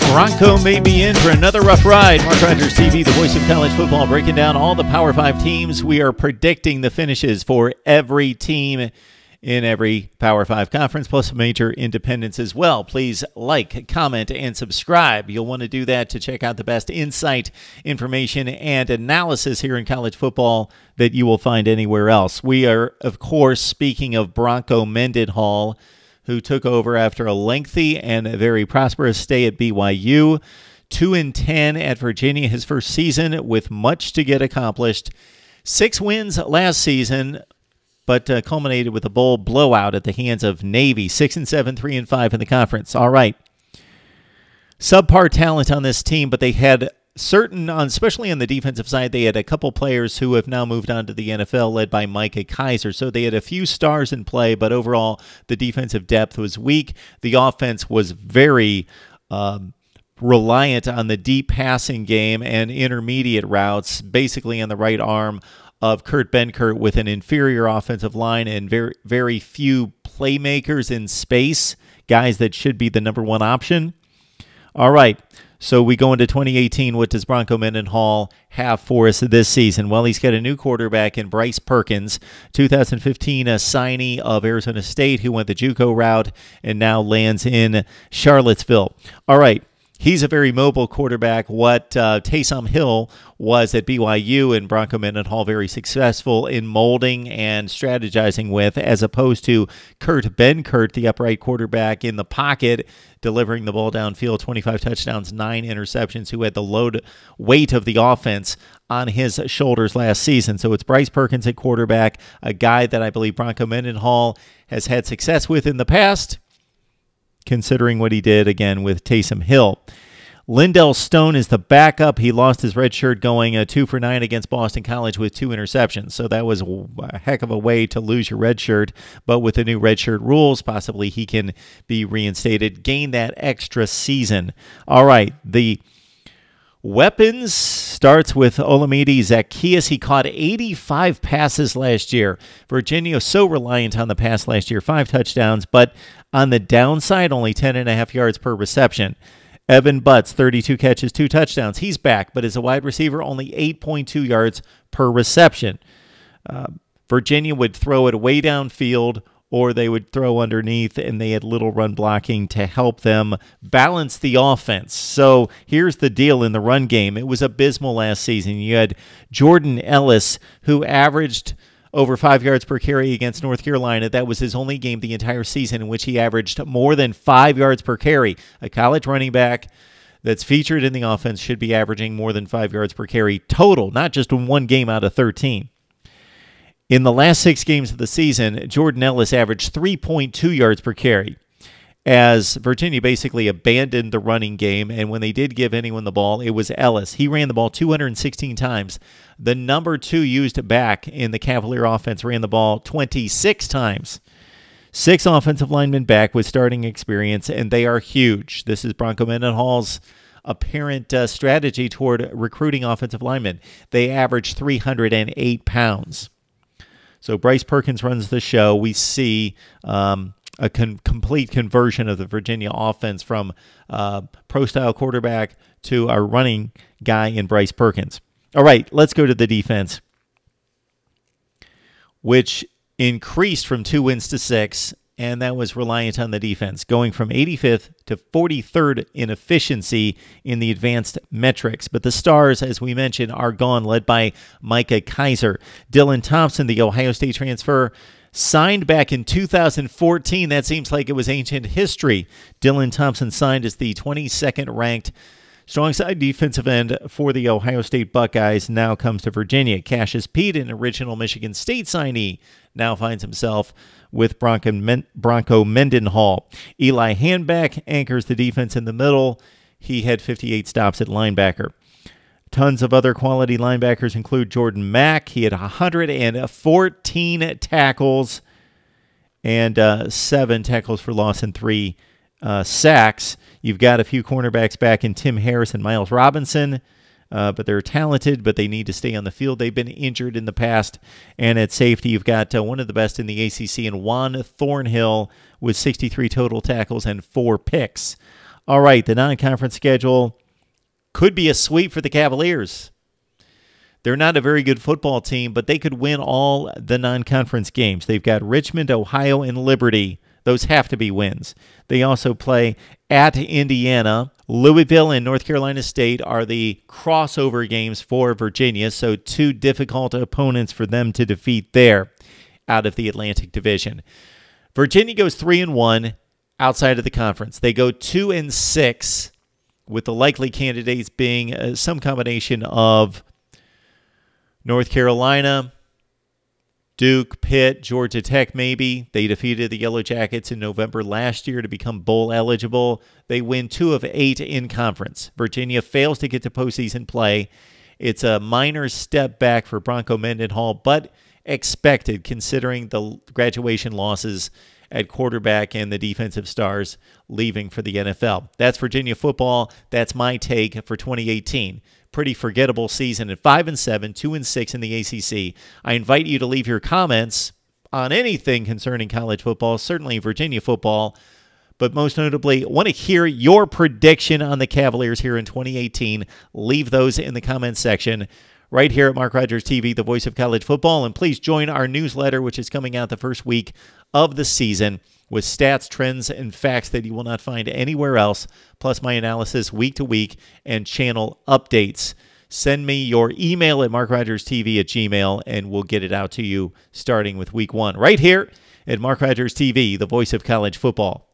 Bronco may be in for another rough ride. MarkRogersTV, the voice of college football, breaking down all the Power 5 teams. We are predicting the finishes for every team in every Power 5 conference, plus major independents as well. Please like, comment, and subscribe. You'll want to do that to check out the best insight, information, and analysis here in college football that you will find anywhere else. We are, of course, speaking of Bronco Mendenhall, who took over after a lengthy and very prosperous stay at BYU. 2-10 at Virginia his first season with much to get accomplished. 6 wins last season, but culminated with a bowl blowout at the hands of Navy. 6-7, 3-5 in the conference. All right. Subpar talent on this team, but they had certain, especially on the defensive side, they had a couple players who have now moved on to the NFL, led by Micah Kiser. So they had a few stars in play, but overall, the defensive depth was weak. The offense was very reliant on the deep passing game and intermediate routes, basically on the right arm of Kurt Benkert, with an inferior offensive line and very, very few playmakers in space, guys that should be the number one option. All right. So we go into 2018. What does Bronco Mendenhall have for us this season? Well, he's got a new quarterback in Bryce Perkins, 2015 signee of Arizona State, who went the JUCO route and now lands in Charlottesville. All right. He's a very mobile quarterback. What Taysom Hill was at BYU, and Bronco Mendenhall very successful in molding and strategizing with, as opposed to Kurt Benkert, the upright quarterback in the pocket, delivering the ball downfield, 25 touchdowns, 9 interceptions, who had the weight of the offense on his shoulders last season. So it's Bryce Perkins at quarterback, a guy that I believe Bronco Mendenhall has had success with in the past, considering what he did, again, with Taysom Hill. Lindell Stone is the backup. He lost his red shirt going 2 for 9 against Boston College with 2 interceptions. So that was a heck of a way to lose your red shirt. But with the new red shirt rules, possibly he can be reinstated, gain that extra season. All right, the weapons starts with Olamide Zaccheaus. He caught 85 passes last year. Virginia so reliant on the pass last year, 5 touchdowns, but on the downside, only 10.5 yards per reception. Evan Butts, 32 catches, 2 touchdowns. He's back, but as a wide receiver, only 8.2 yards per reception. Virginia would throw it way downfield, or they would throw underneath, and they had little run blocking to help them balance the offense. So here's the deal in the run game. It was abysmal last season. You had Jordan Ellis, who averaged over 5 yards per carry against North Carolina. That was his only game the entire season in which he averaged more than 5 yards per carry. A college running back that's featured in the offense should be averaging more than 5 yards per carry total, not just in one game out of 13. In the last 6 games of the season, Jordan Ellis averaged 3.2 yards per carry, as Virginia basically abandoned the running game, and when they did give anyone the ball, it was Ellis. He ran the ball 216 times. The number 2 used back in the Cavalier offense ran the ball 26 times. 6 offensive linemen back with starting experience, and they are huge. This is Bronco Mendenhall's apparent strategy toward recruiting offensive linemen. They average 308 pounds. So Bryce Perkins runs the show. We see a complete conversion of the Virginia offense from pro-style quarterback to our running guy in Bryce Perkins. All right, let's go to the defense, which increased from 2 wins to 6, and that was reliant on the defense, going from 85th to 43rd in efficiency in the advanced metrics. But the stars, as we mentioned, are gone, led by Micah Kiser. Dylan Thompson, the Ohio State transfer, signed back in 2014. That seems like it was ancient history. Dylan Thompson signed as the 22nd ranked strong side defensive end for the Ohio State Buckeyes, now comes to Virginia. Cassius Pete, an original Michigan State signee, now finds himself with Bronco Mendenhall. Eli Handback anchors the defense in the middle. He had 58 stops at linebacker. Tons of other quality linebackers include Jordan Mack. He had 114 tackles and 7 tackles for loss and 3 sacks. You've got a few cornerbacks back in Tim Harris and Miles Robinson, but they're talented, but they need to stay on the field. They've been injured in the past. And at safety, you've got one of the best in the ACC in Juan Thornhill with 63 total tackles and 4 picks. All right, the non-conference schedule could be a sweep for the Cavaliers. They're not a very good football team, but they could win all the non-conference games. They've got Richmond, Ohio, and Liberty. Those have to be wins. They also play at Indiana. Louisville and North Carolina State are the crossover games for Virginia, so two difficult opponents for them to defeat there out of the Atlantic Division. Virginia goes 3-1 outside of the conference. They go 2-6, with the likely candidates being some combination of North Carolina, Duke, Pitt, Georgia Tech maybe. They defeated the Yellow Jackets in November last year to become bowl eligible. They win 2 of 8 in conference. Virginia fails to get to postseason play. It's a minor step back for Bronco Mendenhall, but expected considering the graduation losses at quarterback and the defensive stars leaving for the NFL. That's Virginia football. That's my take for 2018. Pretty forgettable season at 5-7, 2-6 in the ACC. I invite you to leave your comments on anything concerning college football, certainly Virginia football, but most notably, I want to hear your prediction on the Cavaliers here in 2018. Leave those in the comments section right here at Mark Rogers TV, the voice of college football. And please join our newsletter, which is coming out the first week of the season, with stats, trends, and facts that you will not find anywhere else, plus my analysis week to week and channel updates. Send me your email at markrogerstv@gmail.com, and we'll get it out to you starting with week 1 right here at Mark Rogers TV, the voice of college football.